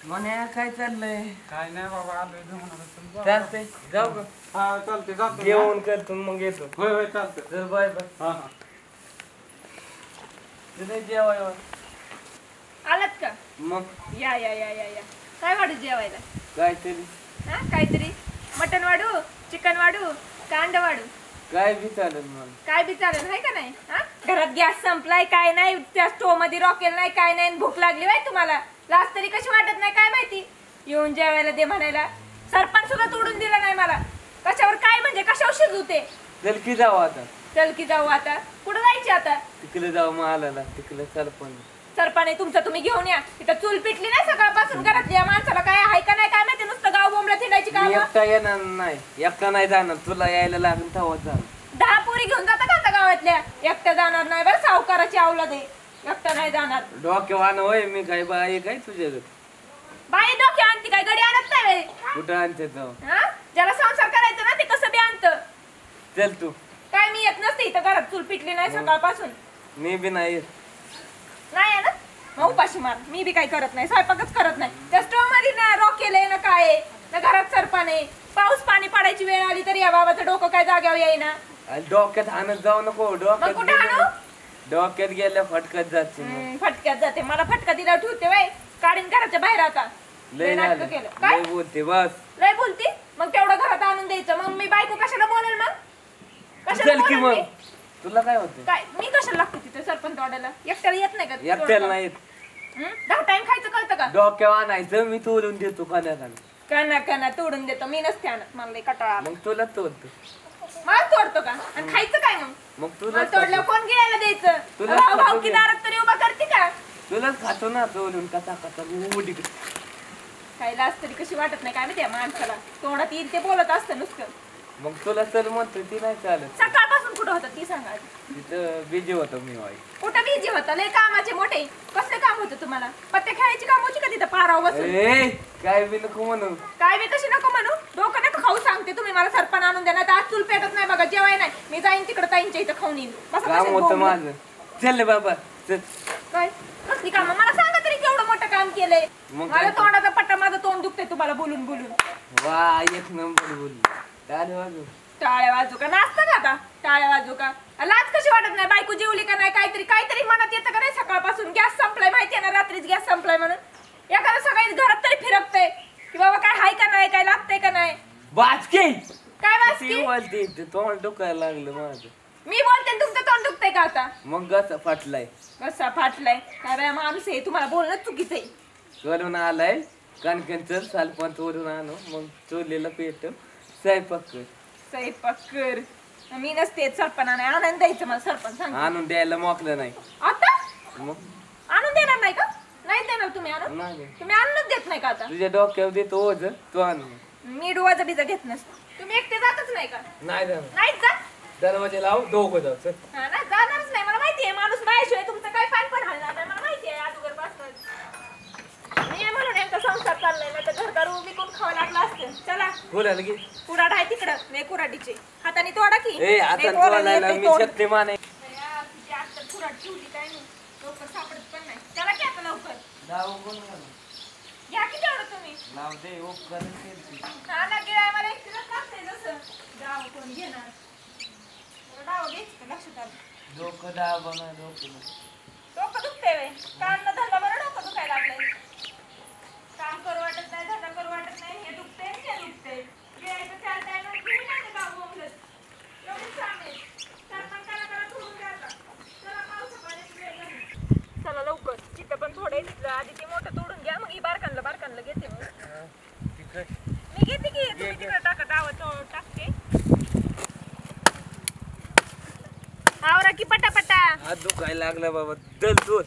म्हणे काय चाललंय? काय नाही बाबा आलोय चालतंय जाऊ का? हा चालते जातो जेवण करतो मग येतो. होय होय चालतं चल बाय बाय. हा हा तुझे जेवाय आलात का? मग या या या या या काय वाढू जेवायला? काहीतरी हा काहीतरी मटन वाढू, चिकन वाढू, कांड वाढू, काय बी चालेल मला. काय बी चालेल आहे का नाही? हा घरात गॅस संपलाय काय नाही, त्या स्टोव मध्ये रॉकेल नाही काय नाही, भूक लागली बाई तुम्हाला. लाज तरी कशी वाटत नाही काय माहिती? येऊन जेवायला दे म्हणायला. सरपंच सुद्धा तोडून दिलं नाही मला. कशावर काय म्हणजे कशावर शिजू ते? चल की जाऊ आता. चल की जाऊ आता. कुठं जायची आता? तिकडे जाऊ महालाला तिकडे सरपंच. सरपाने तुमचं तुम्ही घेऊन या. इथं चूल पिटली नाही सकाळपासून घरात या माणसाला काय आहे का नाही काय माहिती, नुसतं गाव बोंबला थिंडायची मी काम. एकटा येणार नाही, एकटा नाही जाणार, तुला यायला लागेल तेव्हा जा. 10 पोरी घेऊन जाता का आता गावातल्या? एकट्या जाणार नाही बरं, सावकाराची औलाद आहे. एकटा नाही जाणार. डोक्यावान होय मी काय बाई काय तुझ्याकडे? बाई डोके आणती काय, गडी आणत नाही बाई. कुठं आणते तो? हा ज्याला संसार करायचा ना ते कसं बी आणतं. चल तू. काय मी येत नसते इथं घरात, चूल पिटली नाही सकाळपासून. मी बी नाही येत. नाही आहे ना मग उपाशी मार. मी बी काही करत नाही, स्वयंपाकच करत नाही. त्या स्टोव मध्ये ना रॉकेल आहे ना काय आहे ना, घरात सरपाने. पाऊस पाणी पडायची वेळ आली तरी या बाबाचं डोकं काय जाग्यावर येईना. डोक्यात हाणत जाऊ नको. मग कुठे हाणू? डोक्यात गेल्या फटकत जाते मग. फटक्यात जाते. मला फटका दिला ठेवते बाई, काढीन घराच्या बाहेर आता. लय नाटकं झालं. केलं काय? लय बोलते बस. लय बोलती मग तेवढं घरात आणून द्यायचं. मग मी बायको कशाला बोलेल मग? कशाला चल की बोलेल मग. मी? तुला काय होतं? काय मी कशाला लागते तिथे सरपंच वाढायला? एकट्याला येत नाही का? एकट्याला नाही येत. 10 टाइम खायचं कळतं का? डोक्यावर आणायचं मी तोडून देतो खाण्याला. कना कना तोडून देतो मी, नसते आणत. मला लय कटाळा आला. मग तुला तोडतो. मला तोडतो का? आणि खायचं काय मग? मग मला तुला तोडल्यावर कोण गिळायला द्यायचं? तुला भाऊ खातो भाऊकी मी. दारात तरी उभा करते का? तुलाच खातो ना तोडून कथा कथा उडी. काही लाज तरी कशी वाटत नाही काय माहिती या माणसाला. तोंडात येईल ते बोलत असतं नुसतं. मग तुला चल म्हणतो ती नाही चालत. सकाळपासून कुठं होतं ती सांगा आधी. तिथं बिजी होतो मी वाई. कुठं बिझी होता? लय कामाचे मोठे. कसले काम होतं तुम्हाला? पत्ते खेळायची काम होती का तिथं पाराव बसून? ए काय बी नको म्हणू. काय मी कशी नको म्हणू? डोकं नका खाऊ सांगते तुम्ही मला. सरपण आणून द्या नाही तर आज चूल पेटत नाही बघा. जेवाय नाही मी जाईन तिकडे ताईंच्या इथं खाऊन येईन. बसा काम कशात होतं बोंबलत. माझं. चल रे बाबा चल. काय कसली काम? मला सांगा तरी केवढं मोठं काम केलंय. मग माझ्या काय? तोंडाचा पट्टा, माझं तोंड दुखतंय तुम्हाला बोलून बोलून. वा एक नंबर बोलली. चालेल वाजू. टाळ्या वाजू का? नाचता का आता? टाळ्या वाजू का? लाज कशी वाटत नाही? बायको जेवली का नाही? काहीतरी काहीतरी मनात येतं का नाही? सकाळपासून गॅस संपलाय माहितीये ना, रात्रीच गॅस संपलाय म्हणून. एखादं सगळी घरात तरी फिरकतंय की बाबा काय हाय का नाही, काय लागतंय का नाही. वाचके काय ती वाजकी? बोलते तोंड दुखायला लागलं माझं. मी बोलते आणि तुमचं तोंड दुखतंय का आता? मग गस फाटलाय. कसा फाटलाय? काय बाया माणूस आहे, तुम्हाला बोलणं चुकीचं आहे. वरून आलाय कणकण चल सालपंत वरून आणू मग चोरलेलं पेट स्वयंपाक कर. स्वयंपाक कर. मी नसते सरपणा नाही आनंद द्यायचं मला. सरपंच सांग आणून द्यायला मोकलं नाही. आता मग आणून देणार नाही का? नाही देणार तुम्ही आणून? नाही. तुम्ही आणूनच देत नाही का आता? तुझ्या डोक्यावर देतो ओझ तू आण. मी डोळाचा बिजा घेत नसतो. तुम्ही एकटे जातच नाही का? नाही जाणार. नाहीच जा. दरवाजा लाव दोघं जाऊ चल. हा ना, जाणारच नाही. मला माहितीये माणूस माझ्याशिवाय तुमचं काय पान पण हलणार नाही. मला माहितीये अगोदरपासून. मी म्हणून यांचा संसार चाललाय ना, तर घरदार विकून खावं लागलं असतं. चला बोलायला की कुराड आहे तिकडं. वे कुराडीचे हाताने तोडा की. ए आता बोलायला मी शक्तिमान आहे. तुझी आता कुराड ठेवली काय नाही. लवकर सापडत पण नाही. चला की आता लवकर. लाव कोण घालू? घ्या की तेवढं तुम्ही. लाव दे उपकरण केली. हा ना, गिळाय मला एकटीलाच लागतंय जसं. डाव कोण घेणार? डाव घ्यायचं का लक्षात आलं? डोकं दाब ना डोकं. डोकं दुखतंय व्हय? काम न धंदा बरं डोकं दुखायला लागलंय. काम करू वाटत नाही, धंदा करू वाटत नाही. हे दुखतंय आणि ते दुखतंय. गिळायचं 4 टाइम घेऊन नाही ते गाव बोंबलत. एवढीच काम आहे. सरपंच करा सोडून द्या आता. चला पावसापाण्याची वेळ झाली. चला लवकर. तिथं पण थोडं तिथलं आधी ते मोठं तोडून घ्या, मग ही बारकांना घेते मी. मी घेते की तुम्ही तिकडे टाका. डाव टाकते. आवरा की पटापटा. हात दुखायला लागला बाबा दल दूर.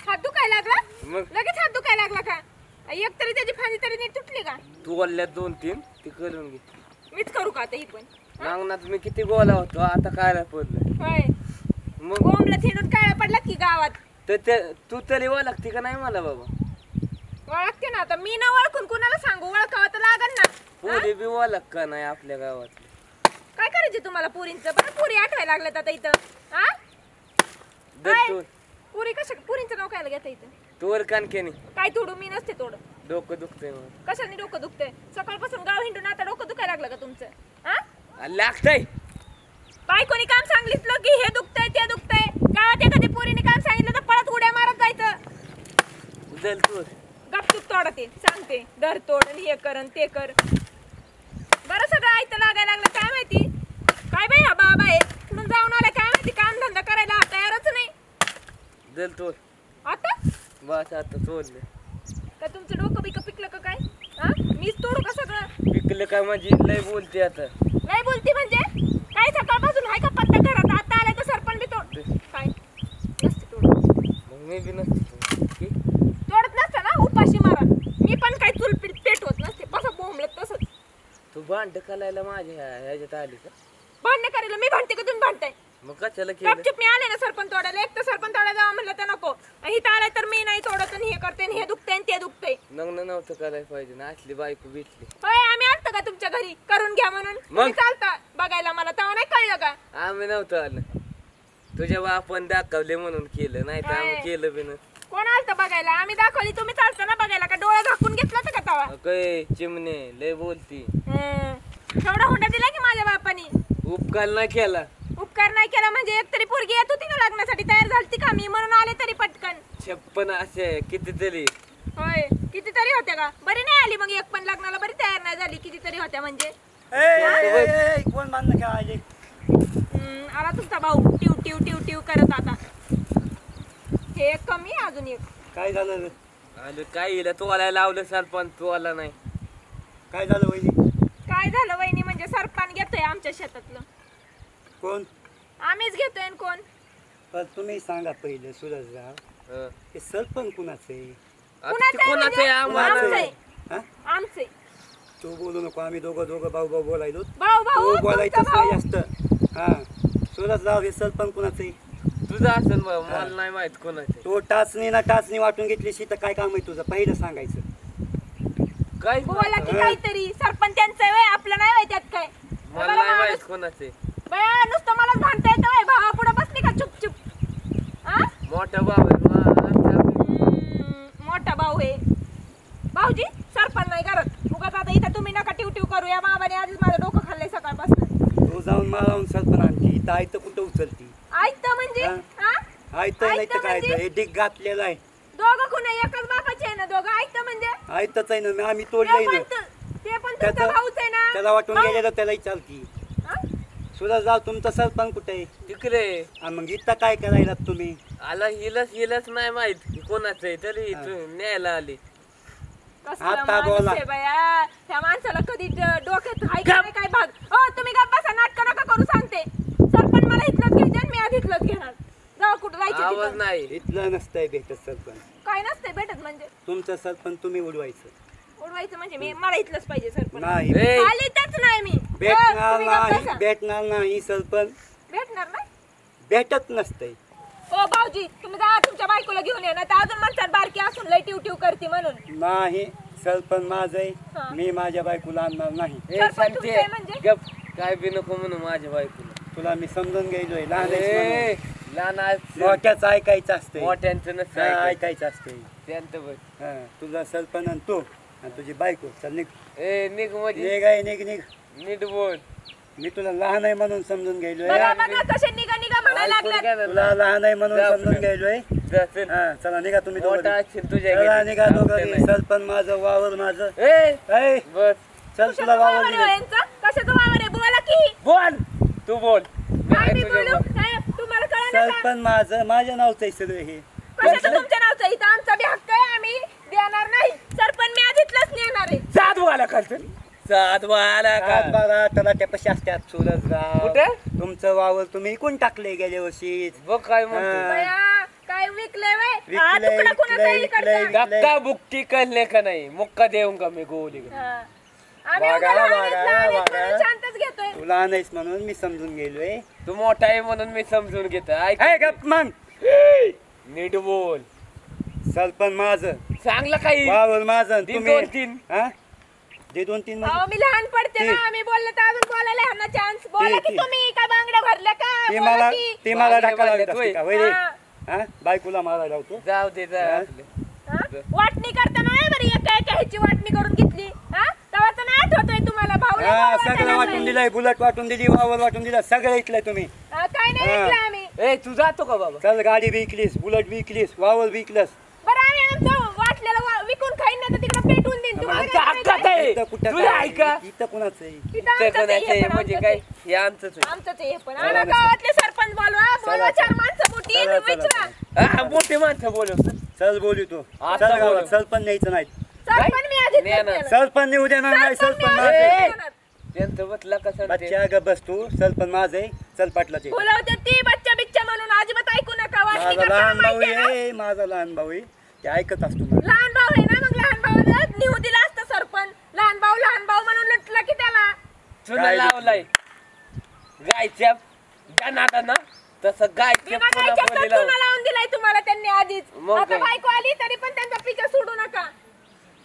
हात दुखायला लागला? मग लगेच हात दुखायला लागला का? एक तरी त्याची फांदी तरी नीट तुटली का? तू बोलल्यात 2-3 ते करून घे. मीच करू का आता ही पण? नांगणात मी किती गोला होतो आता काय पडलं. होय. मग बोंबला थिंडून काळा पडला की गावात. तर तू तरी ओळखते का नाही मला बाबा? ओळखते ना आता. मी न ओळखून कुणाला सांगू? ओळखावं तर लागल ना. पोरी बी ओळख का नाही आपल्या गावात? काय करायचे तुम्हाला पुरींचं? बरं पुरी आठवायला लागल्यात आता इथं. हा काय? पुरी कशा पुरींचं नाव काय घेता इथं? तोर कानकेनी काय तोडू? मी नसते तोड. डोकं दुखतंय मला. कशाने डोकं दुखतंय? सकाळपासून गाव हिंडून आता डोकं दुखायला लागलं का तुमचं? हा? लागतंय. बायकोनी काम सांगितलं की हे दुखतंय ते दुखतंय, गावात एखादी पोरीने काम सांगितलं तर पळत उड्या मारत जायचं. जल तू. गपचूप तोडा ते सांगते, दर तोड आणि हे कर आणि ते कर. बरं सगळं ऐकतं लागायला लागलं. काय माहिती काय बाई हा बाबा आहे, कुठून जाऊन आला काय माहिती, काम धंदा करायला तयारच नाही. जल तोड. आता बस आता तोडलं. का तुमचं डोकं बिकं पिकलं का काय? हा, मीच तोडू का सगळं? पिकलं काय म्हणजे लय बोलते आता. नाही बोलती म्हणजे काय? सकाळपासून आहे का पत्ता घरात? आता आलाय तर सरपण बी तोड. काय नसते तोड? मग मी बी नसते तोडत नसतं ना, उपाशी मारा. मी पण काही चूल पेटवत नसते, बसा बोंबलत तसंच. तू भांड खालायला माझ्या ह्याच्यात आली का? भांडण करायला मी भांडते का तुम्ही भांडताय? मग कशाला केलं? गपचूप मी आले ना सरपण तोडायला. एक तर सरपण तोडायला जावं म्हणलं तर नको, इथं आलाय तर मी नाही तोडत आणि हे करते आणि हे दुखतंय आणि ते दुखतंय. लग्न नव्हतं करायला पाहिजे ना, असली बायको भेटली. होय, आम्ही आलतो का तुमच्या घरी करून घ्या म्हणून? तुम्ही चालता बघायला, मला तेव्हा नाही कळलं का? आम्ही नव्हतं आलं, तुझ्या बापान दाखवले म्हणून केलं, नाही तर आम्ही केलं बी नसतं. कोण आलतं बघायला? आम्ही दाखवली, तुम्ही चालता ना बघायला का? डोळे झाकून घेतलं होतं का तवा? काय चिमणे लय बोलती. एवढा हुंडा दिला की माझ्या बापानी? उपकार नाही केला. उपकार नाही केला म्हणजे? एक तरी पोरगी येत होती ना लग्नासाठी, तयार झालती का? मी म्हणून आले तरी पटकन. 56 असे कितीतरी. होय, कितीतरी होत्या का? बरी नाही आली मग एक पण लग्नाला, बरी तयार नाही झाली. कितीतरी होत्या म्हणजे? कोण बांधणं खेळायले? आला तुमचा भाऊ टिव टिव टिव टिव करत. आता हे एक कमी, अजून एक. काय झालं रे? आलं काय हिला तोलायला लावलं सरपंच, तू आला नाही. काय झालं वहिनी? काय झालं वहिनी म्हणजे? सरपण घेतोय आमच्या शेतातलं. कोण? आम्हीच घेतोय. आणि कोण? पण तुम्ही सांगा पहिले सुरजराव, हं. हे सरपंच कुणाचं आहे? आता ते कोणाचं आहे आम्हाला? आमचं आहे. हा? आमचं आहे. तू बोलू नको, आम्ही दोघं भाऊ बोलायलो. भाऊ भाऊ तू बोलायचंच तुमचा नाही भाऊ. जास्त. हा, सुरजराव हे सरपंच कुणाचं आहे? तुझं असेल मग, मला नाही माहित कोणाचं. तो टाचणी वाटून घेतलीशी तर काय काम आहे तुझं? पहिलं सांगायचं. काय बोला की काहीतरी. सरपंच त्यांचं आहे, आपलं नाही होय त्यात काय. मला नाही माहित कोणाचे. बया नुसतं मलाच भांडता येतं होय. भावा पुढे बसली का चुप? हा, मोठा भाऊ आहे मोठा भाऊ आहे. भाऊजी सरपंच नाही करत उगाच. आता इथं तुम्ही नका टिव टिव करू. या मामाने आधीच माझं डोकं खाल्लंय सकाळपासून. तू जाऊन मारावून सरपंच आणखी इथं आयतं कुठं उचलती? ऐकतं म्हणजे? हा? हा, आयतं नाही तर काय? म्हणजे? हे डिग घातलेलं आहे. दोघं कुणा एकच बापाचे आहे ना दोघं? ऐकतं म्हणजे? आयतच आहे ना, आम्ही तोडलंय ना. ते पण तुमचा भाऊच आहे ना. त्याला वाटून गेलेलं त्याला विचारती. हा? सुरजराव तुमचा सरपंच कुठे आहे? तिकडे. मग इथं काय करायला तुम्ही? आला हिलाच नाही माहित कोणाचं आहे, तरी तू न्यायला आली. कसला आता माणूस बोला. आहे बाया. त्या माणसाला कधी डोक्यात हाय का नाही काय भाग? हो तुम्ही गप्प बसा, नाटकं नका करू सांगते. सरपंच मला इथलंच घ्यायचं आणि मी आधी इथलंच घेणार. जाऊ कुठं आवाज जायचं? नाही. इथलं नसतंय भेटत सरपंच. काय नसते भेटत म्हणजे? तुमचं सरपंच तुम्ही उडवायचं उडवायचं म्हणजे मी मला इथलंच पाहिजे सरपंच. नाही. ए, आलीच नाही मी. भेटणार तुम्ही गप्प नाही, बसा. भेटणार नाही सरपंच. भेटणार नाही. भेटत नसतंय. हो भाऊजी तुम्ही जा तुमच्या बायकोला घेऊन या, नाही तर अजून म्हणतात बारकी असून लय टिव टिव करते म्हणून. नाही, सरपंच माझं हा. आहे. मी माझ्या बायकोला आणणार नाही. ए, सरपंच शांती तुमचं आहे म्हणजे? गप. काय बी नको म्हणू माझ्या बायकोला. तुला मी समजून गेलोय. लहान आहेस ए, म्हणून. लहान आज मोठ्याचं ऐकायचं असतंय. मोठ्यांचं हा, नसतं ऐकायचं. ऐकायचं असतंय. त्यांचं बघ. हा, तुझा सरपंच आणि तू आणि तुझी बायको. चल निघ. ए निघ म्हणजे निघ आहे, निघ निघ. नीट बोल. मी तुला लहान आहे म्हणून समजून गेलोय. बघा बघा कसे निघा निघा म्हणायला ऐकून लागलात. घ्या ना. तुला लहान आहे म्हणून जा समजून पुढे. गेलोय. जा, चल. हा, चला निघा तुम्ही दोघं. मोठा असेल तुझ्या चला घरी. निघा दोघं. आमचं नाही. सरपंच माझं, वावर माझं. ए ऐ, बस चल तुला कशाचं वावर वावर आहे दिलं. यांचं? कशाचं वावर आहे? बोला की. बोल. तू बोल. काय मी तुझं बोलू? बोल. काय तुम्हाला कळलं का? सरपंच माझं, माझ्या नावचं आहे सगळं हे. कशाचं तुमच्या नावचं? इथं आमचा बी हक्क आहे, आम्ही देणार नाही. सरपंच मी आधी इथलंच नेणार आहे. सात वाला खालचं. सात वाला हात का बघा, त्याला त्यापाशी असतात सुरजराव. कुठं? तुमचं वावर तुम्ही इकून टाकले गेल्या वर्षी. बघ काय म्हणतो. हा. बया, काय विकलंय वय? विकलंय, हा, तुकडा कोणाचा आहे विकलंय, इकडचा? विकलंय. धक्का बुक्की करले का नाही? मुक्का देऊंगा मी गोली. हा. आम्ही वागा, उगा लहान आहेत, वागा, लहान आहेत वागा. म्हणून शांतच घेतोय. तू लहान आहेस म्हणून मी समजून गेलोय. तू मोठा आहे म्हणून मी समजून घेतो. ऐक. ऐ गप मग. ए, नीट बोल. सरपंच माझं, चांगलं काही. वावर माझं. दे तुम्ही 2-3. हा, दे 2-3 म्हणजे? अहो, मी लहान पडते ना, ते- आम्ही बोललो तर अजून बोलायला ह्यांना चान्स. बोला ते- की ते- तुम्ही काय बांगड्या भरल्या का? ते बोला मला की. ते मला वागे टाकायला वागे लावत असते तोय. का? वैरे हा. हा, बायकोला मारायला होतो. जाऊ दे जा हा? आपलं. हा? करायचं वाटणी करताना नाही बरं एका एका ह्याची वाटणी करून घेतली हा तेव्हा तर नाही आठवतोय तुम्हाला भाऊ लय हा भाऊ सगळं वाटायला वाटून लागलाय. दिलंय बुलेट वाटून दिली वावर वाटून दिला सगळं इकलंय तुम्ही काय नाही हा. ऐकलं आम्ही ए तू जातो का बाबा चल गाडी विकलीस बुलेट विकलीस वावर विकलस बरं आम्ही आमचं वाटलेलं विकून खाईन नाही तर तिकडे पेटवून देईन तुम्हाला आमच्या काय हक्कात करायचं? आहे इथं कुठं तुला काय ऐका इथं कुणाचं आहे इथं ते आमचंच आहे, कोणाचं हे आहे पण म्हणजे आमचंच काय आहे. हे आमचंच आहे. आमचंच आहे हे पण चला, आणा चला. गावातले सरपंच बोलवा चार माणसं मोठी चला, चला, विचारा हा मोठे माणसं बोलव चल बोलू तो आता चल गावात बोलव. सरपंच न्यायचं नाही सरपंच मी आधीच नाही ना. घेतलेलं. सरपंच नेऊ देणार नाही सरपंच सरपंच मी माझं आधीच आहे. घेणार. त्यांचं बसला कसं ते बच्चा ग बस तू सरपंच माझं आहे चल पाटला ते बोलावते ती बच्चा बिच्चा म्हणून अजिबात ऐकू नका वाटणी माझा करताना लहान भाऊ माहिती आहे ना? आहे माझा लहान भाऊ आहे ते ऐकत असतो मला. लहान भाऊ आहे ना मग लहान भाऊला निवू दिला असतं सरपंच लहान भाऊ म्हणून लुटला की त्याला चुना काय लावलाय गायच्या ज्या ना तसं गायच्या बिना पुन्हा गायच्या बोली चुना लावून दिलाय तुम्हाला त्यांनी आधीच मग आता काय? बायको आली तरी पण त्यांचा पिछा सोडू नका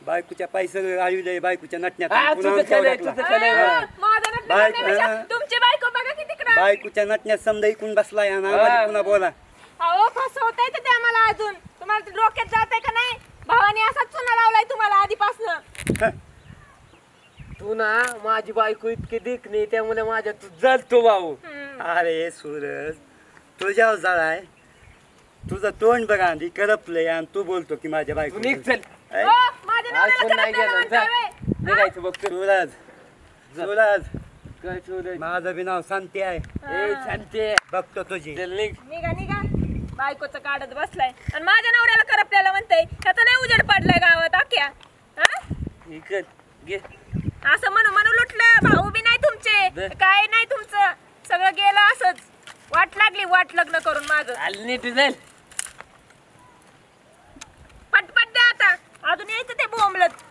बायकोच्या पैसे आळविले बायकोच्या नटण्यात हा, पुन्हा तुझं अंगावर चले, टाकला. तुझं चले. हा, माझं नटणं बायको, करण्यापेक्षा हा. तुमची बायको बघा की तिकडं बायकोच्या नटण्यात समजा इकून बसलाय आणि हा. आम्हाला पुन्हा बोला अहो फसवताय तर त्या मला अजून तुम्हाला डोक्यात जात आहे का नाही भावाने असाच चुना लावलाय तुम्हाला आधीपासून तू ना माझी बायको इतकी देखणी त्यामुळे माझ्या तू जलतो भाऊ अरे सूरज तुझ्यावर जाळाय तुझं तोंड बघा आधी करपलंय आणि तू बोलतो की माझ्या तू बायको निघ चल ऐ, माझ्या ऐकून नवऱ्याला नाही करत गेलं जा म्हणताय व्हय? निघायचं बघ तू. सूरज सूरज काय ठेवलंय? माझं बी नाव शांती आहे ए शांती बघतो तुझी चल निघ निघा बायकोचं काढत बसलाय आणि माझ्या नवऱ्याला करपल्याला म्हणताय ह्याचा नाही उजेड पडलाय गावात आख्या हा? इकत घे असं म्हणून लुटलं भाऊ बी नाही तुमचे दे. काय नाही तुमचं सगळं गेलं असंच वाट लग्न करून माझं चाल नीट जाईल पटपट द्या आता अजून यायचं ते बोंबलत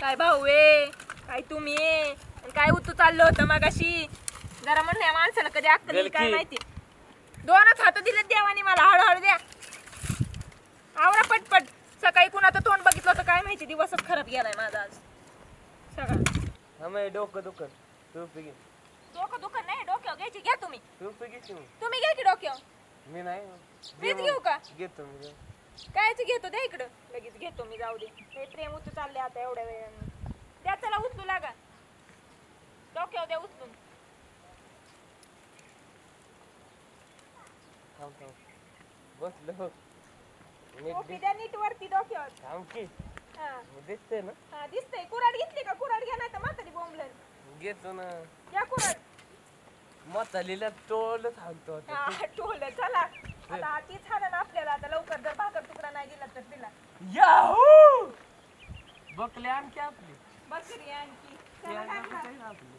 काय भाऊ आहे काय तुम्ही आहे आणि काय उतू चाललं होतं मगाशी जरा म्हणलं या माणसाला कधी अक्कल येईल काय गलकी. माहिती दोनच हात दिले देवानी मला हळूहळू द्या आवरा पटपट सकाळी कुणाचं तोंड बघितलं होतं काय माहिती दिवसच खराब गेलाय माझा आज सगळा आम्ही डोकं दुखत तू घे डोकं दुखत नाही डोक्यावर घ्यायची घ्या तुम्ही तू घे की मग. तुम्ही घ्या की डोक्यावर मी नाही मीच घेऊ का घेतो मी कायच घेतो द्या इकडं लगेच घेतो मी जाऊ दे हे प्रेम उचलू चालले आता एवढ्या वेळाने द्या चला उचलू लागा डोक्यावर द्या उचलून थांब थांब बसलो नीट ओके द्या नीट वरती डोक्यावर थांब की हा दिसते ना हा दिसतंय कुराड घेतली का कुराड घ्या नाही तर म्हातारी बोंबलन घेतो ना घ्या कुराड म्हातालीला टोल थांबतो आता. हा टोल चला आता तीच हाणन आपल्याला आता लवकर जर भाकर तुकडा नाही दिला तर तिला याहू बकले आणखी आपली बकरी आणखी चला या टाका. आपली